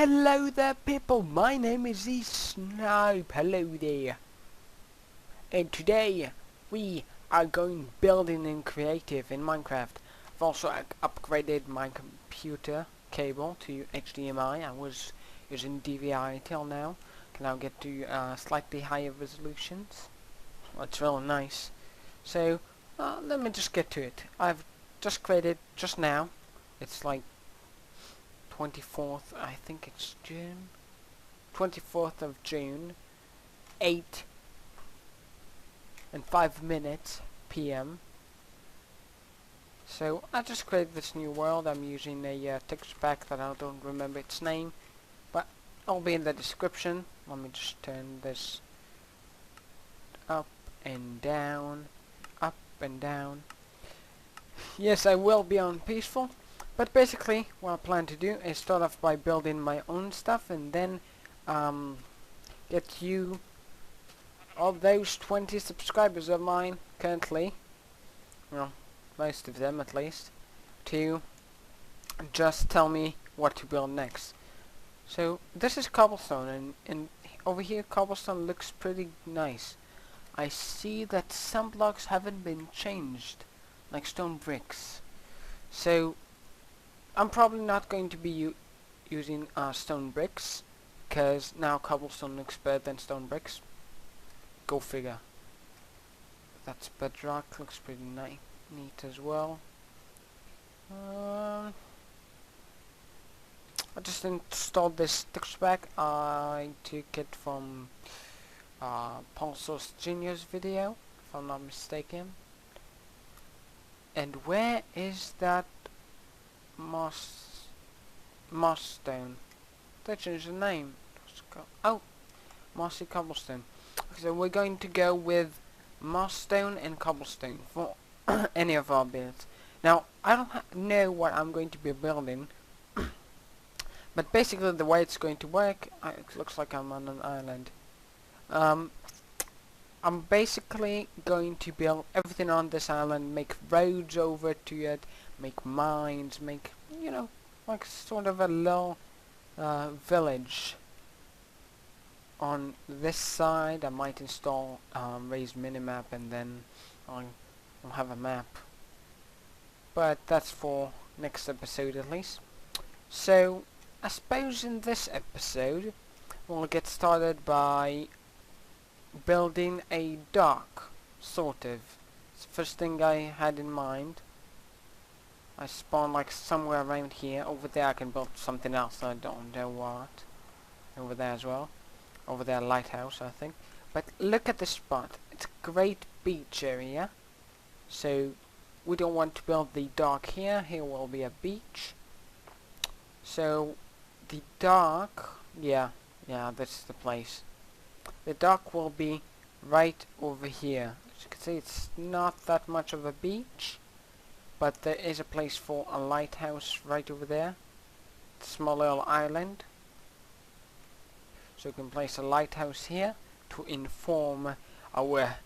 Hello there people, my name is the Snipe, hello there. And today we are going building in creative in Minecraft. I've also upgraded my computer cable to HDMI. I was using DVI till now. Can now get to slightly higher resolutions. That's really nice. So let me just get to it. I've just created just now. It's like 24th, I think it's June. 24th of June, 8:05 PM. So I just created this new world. I'm using a texture pack that I don't remember its name, but it'll be in the description. Let me just turn this up and down, up and down. Yes, I will be on peaceful. But basically, what I plan to do is start off by building my own stuff and then get you, all those 20 subscribers of mine currently, well, most of them at least, to just tell me what to build next. So this is Cobblestone, and over here Cobblestone looks pretty nice. I see that some blocks haven't been changed, like stone bricks. So I'm probably not going to be using stone bricks, because now cobblestone looks better than stone bricks. Go figure. That's bedrock, looks pretty neat as well. I just installed this texture pack. I took it from Paul Source Junior's video, if I'm not mistaken. And where is that moss stone? They changed the name. Oh, mossy cobblestone. So we're going to go with moss stone and cobblestone for any of our builds. Now I don't know what I'm going to be building, but basically the way it's going to work, it looks like I'm on an island. I'm basically going to build everything on this island, make roads over to it, make mines, make, you know, like sort of a little village. On this side I might install raised minimap, and then I'll have a map. But that's for next episode at least. So I suppose in this episode we'll get started by building a dock, sort of. It's the first thing I had in mind. I spawned like somewhere around here. Over there I can build something else, I don't know what. Over there as well. Over there, lighthouse, I think. But look at this spot. It's a great beach area. So we don't want to build the dock here. Here will be a beach. So the dock, yeah, this is the place. The dock will be right over here. As you can see, it's not that much of a beach, but there is a place for a lighthouse right over there. Small little island. So we can place a lighthouse here to inform our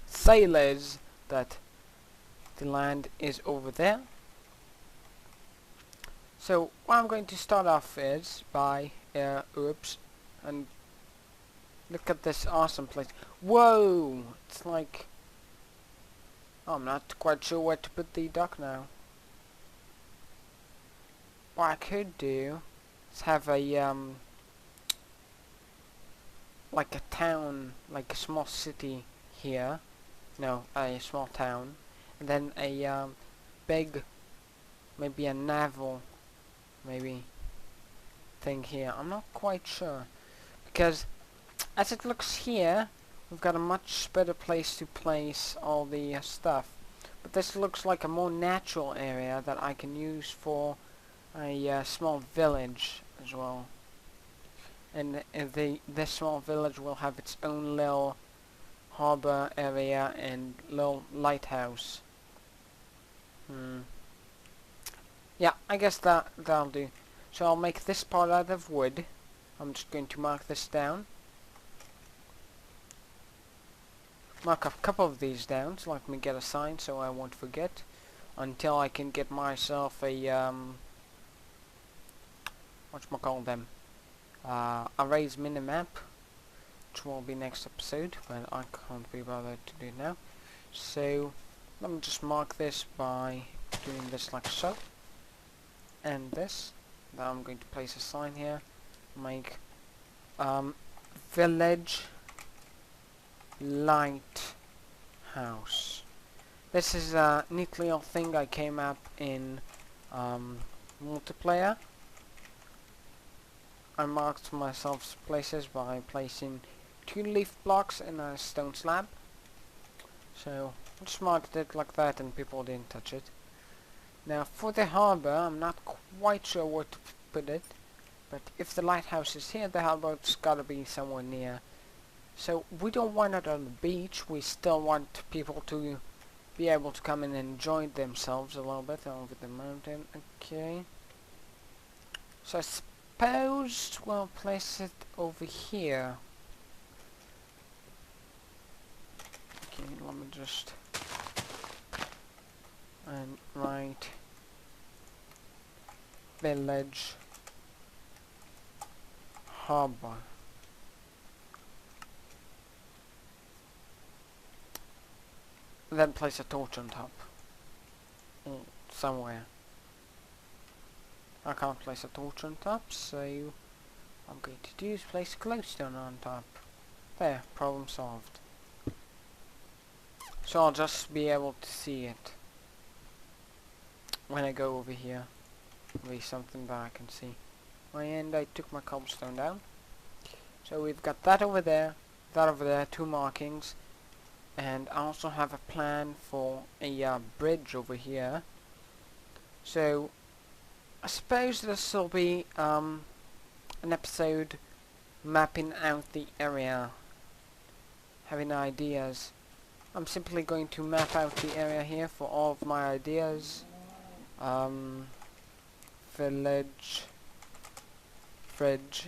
sailors that the land is over there. So what I'm going to start off is by oops, and look at this awesome place. Whoa! It's like, I'm not quite sure where to put the dock now. What I could do is have a like a town, like a small city here. No, a small town, and then a big, maybe a naval, maybe thing here. I'm not quite sure, because as it looks here, we've got a much better place to place all the stuff. But this looks like a more natural area that I can use for a small village as well. And this small village will have its own little harbor area and little lighthouse. Yeah, I guess that'll do. So I'll make this part out of wood. I'm just going to mark this down. Mark a couple of these down, so let me get a sign so I won't forget. Until I can get myself a whatchamacall them, arrays minimap, which will be next episode, but I can't be bothered to do it now. So let me just mark this by doing this like so, and this. Then I'm going to place a sign here, make village lighthouse. This is a neat little thing I came up in multiplayer. I marked myself places by placing 2 leaf blocks in a stone slab. So I just marked it like that and people didn't touch it. Now for the harbour, I'm not quite sure where to put it, but if the lighthouse is here, the harbour's gotta be somewhere near. So we don't want it on the beach, we still want people to be able to come and enjoy themselves a little bit over the mountain. Okay. So I suppose we'll place it over here. Okay, let me just and write village harbour. Then place a torch on top. Somewhere. I can't place a torch on top, so I'm going to do is place a glowstone on top. There, problem solved. So I'll just be able to see it when I go over here. It'll be something that I can see. And I took my cobblestone down. So we've got that over there, 2 markings. And I also have a plan for a bridge over here. So I suppose this will be an episode mapping out the area, having ideas. I'm simply going to map out the area here for all of my ideas. Village, fridge,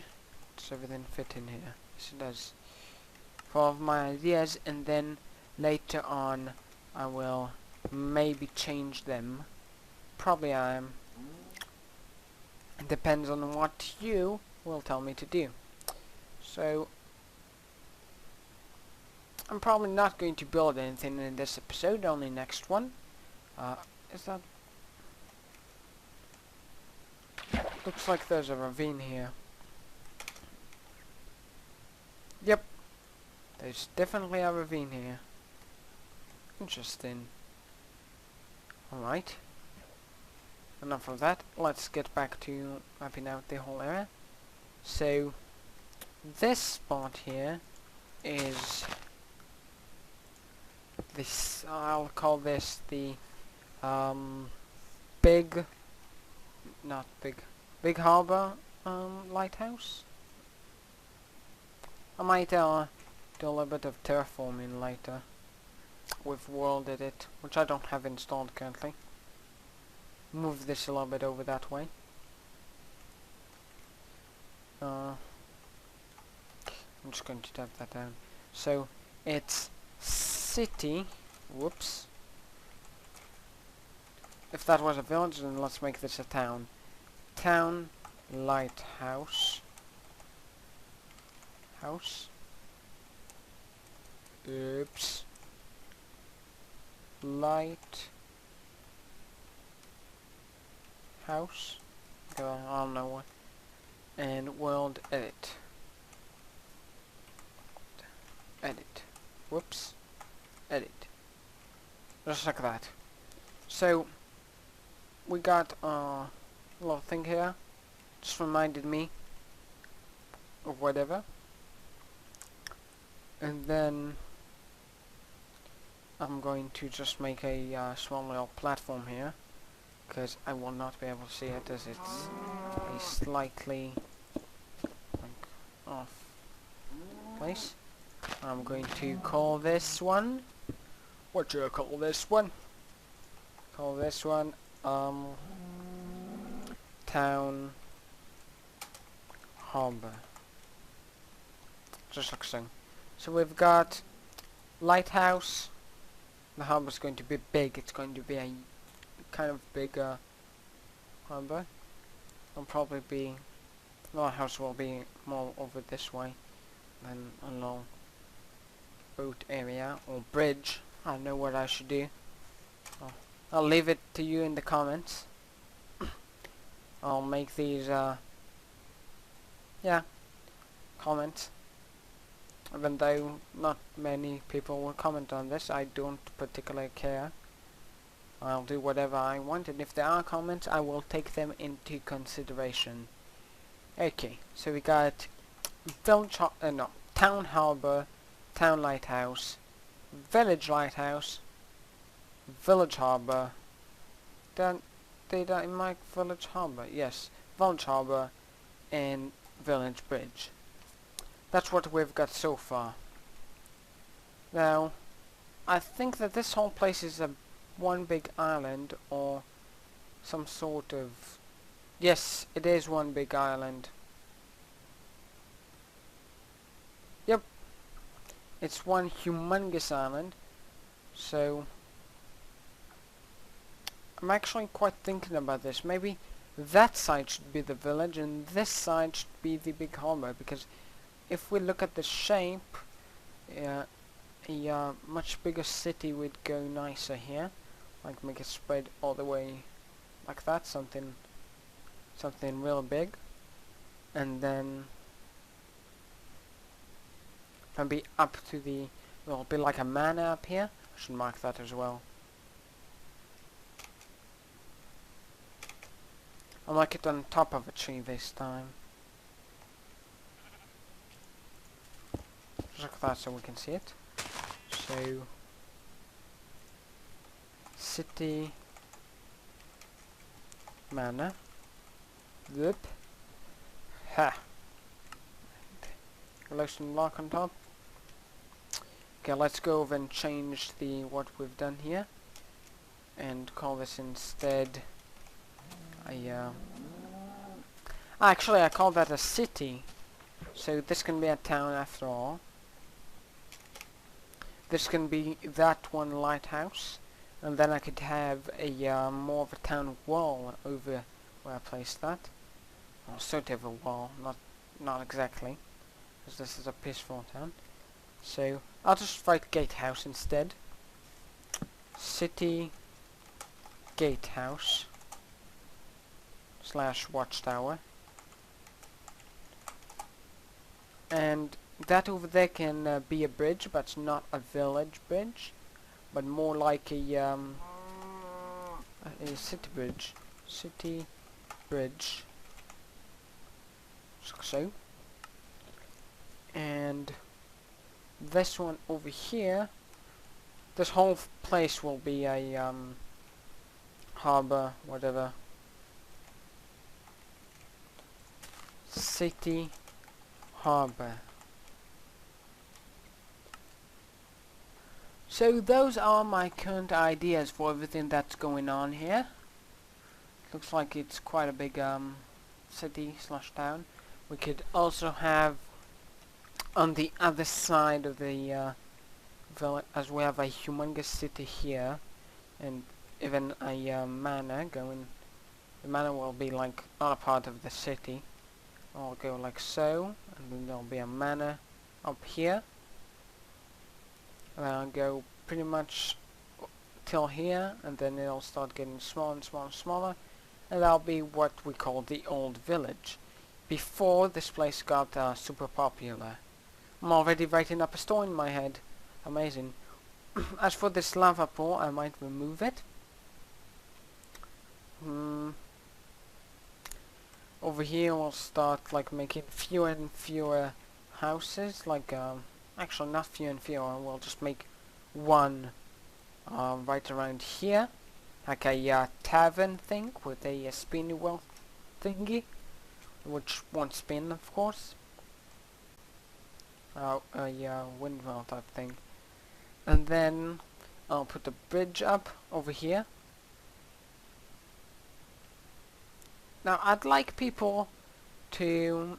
does everything fit in here? Yes it does. For all of my ideas, and then later on I will maybe change them. Probably I am. It depends on what you will tell me to do. So I'm probably not going to build anything in this episode, only next one. Is that... Looks like there's a ravine here. Yep. There's definitely a ravine here. Interesting. Alright. Enough of that. Let's get back to mapping out the whole area. So, this spot here is this, I'll call this the big harbour lighthouse. I might do a little bit of terraforming later with World Edit, which I don't have installed currently. Move this a little bit over that way. I'm just going to type that down. So it's city. Whoops. If that was a village, then let's make this a town. Town lighthouse. House. Oops. Light house. I don't know what. And world edit. Edit. Whoops. Edit. Just like that. So we got a little thing here. Just reminded me of whatever. And then I'm going to just make a small little platform here, because I will not be able to see it as it's a slightly off place. I'm going to call this one, what should I call this one? Call this one Town Harbour. Just like so. So we've got lighthouse. The harbour's going to be big. It's going to be a kind of bigger harbour. It'll probably be our house will be more over this way than along boat area or bridge. I don't know what I should do. I'll leave it to you in the comments. I'll make these comments. Even though not many people will comment on this, I don't particularly care. I'll do whatever I want, and if there are comments, I will take them into consideration. Okay, so we got town harbor, town lighthouse, village lighthouse, village harbor. Did I mark village harbor? Yes, village harbor and village bridge. That's what we've got so far. Now, I think that this whole place is a one big island or some sort of... Yes, it is one big island. Yep, it's one humongous island. So I'm actually quite thinking about this. Maybe that side should be the village and this side should be the big harbor, because if we look at the shape, a much bigger city would go nicer here. Like make it spread all the way like that, something real big, and then maybe up to the, well, be like a manor up here. I should mark that as well. I'll make it on top of a tree this time. Just like that so we can see it. So, city, manor, whoop, ha, relation lock on top. Okay, let's go over and change what we've done here, and call this instead actually I call that a city, so this can be a town after all. This can be that one lighthouse, and then I could have a more of a town wall over where I placed that. Or sort of a wall, not exactly, because this is a peaceful town. So I'll just write gatehouse instead. City gatehouse / watchtower, and that over there can be a bridge, but not a village bridge, but more like a city bridge, so. And this one over here, this whole place will be a harbor, whatever. City harbor. So those are my current ideas for everything that's going on here. Looks like it's quite a big city / town. We could also have on the other side of the village, as we have a humongous city here, and even a manor going. The manor will be like not a part of the city. I'll go like so, and then there'll be a manor up here. And I'll go pretty much till here, and then it'll start getting smaller and smaller and smaller, and that'll be what we call the old village. Before this place got super popular. I'm already writing up a story in my head. Amazing. As for this lava pool, I might remove it. Over here we'll start like making fewer and fewer houses, like actually not fewer and fewer, we'll just make one right around here, like a tavern thing with a spinny wheel thingy, which won't spin of course, a windmill type thing. And then I'll put the bridge up over here. Now I'd like people to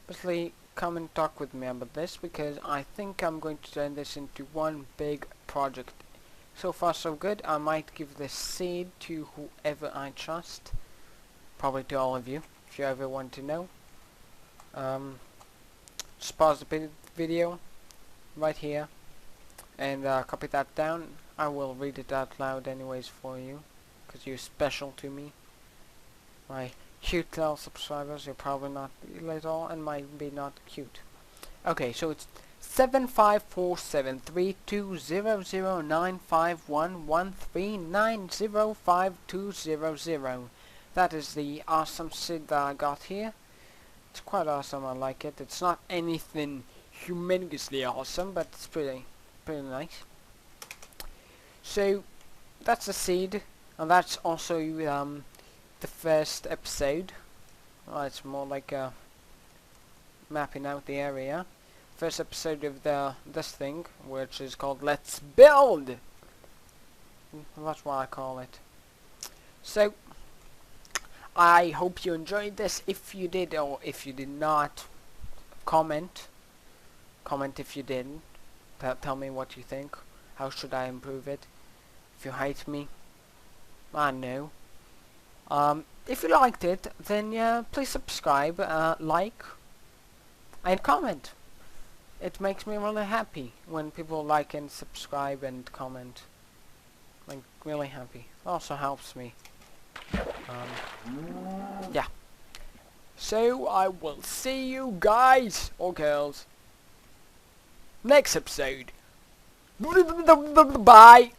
basically come and talk with me about this, because I think I'm going to turn this into one big project. So far so good. I might give this seed to whoever I trust, probably to all of you, if you ever want to know. Just pause the video right here and copy that down. I will read it out loud anyways for you, because you're special to me. My cute little subscribers, you're probably not little and might be not cute. Okay, so it's 75473200951139052000. That is the awesome SID that I got here. It's quite awesome, I like it. It's not anything humongously awesome, but it's pretty nice. So that's the seed, and that's also the first episode. Well, it's more like mapping out the area. First episode of this thing, which is called Let's Build. That's what I call it. So I hope you enjoyed this. If you did, or if you did not, comment if you didn't. Tell me what you think. How should I improve it? If you hate me, I know. If you liked it, then yeah, please subscribe, like, and comment. It makes me really happy when people like and subscribe and comment. Like, really happy. It also helps me. Yeah. So I will see you guys or girls next episode. Bye.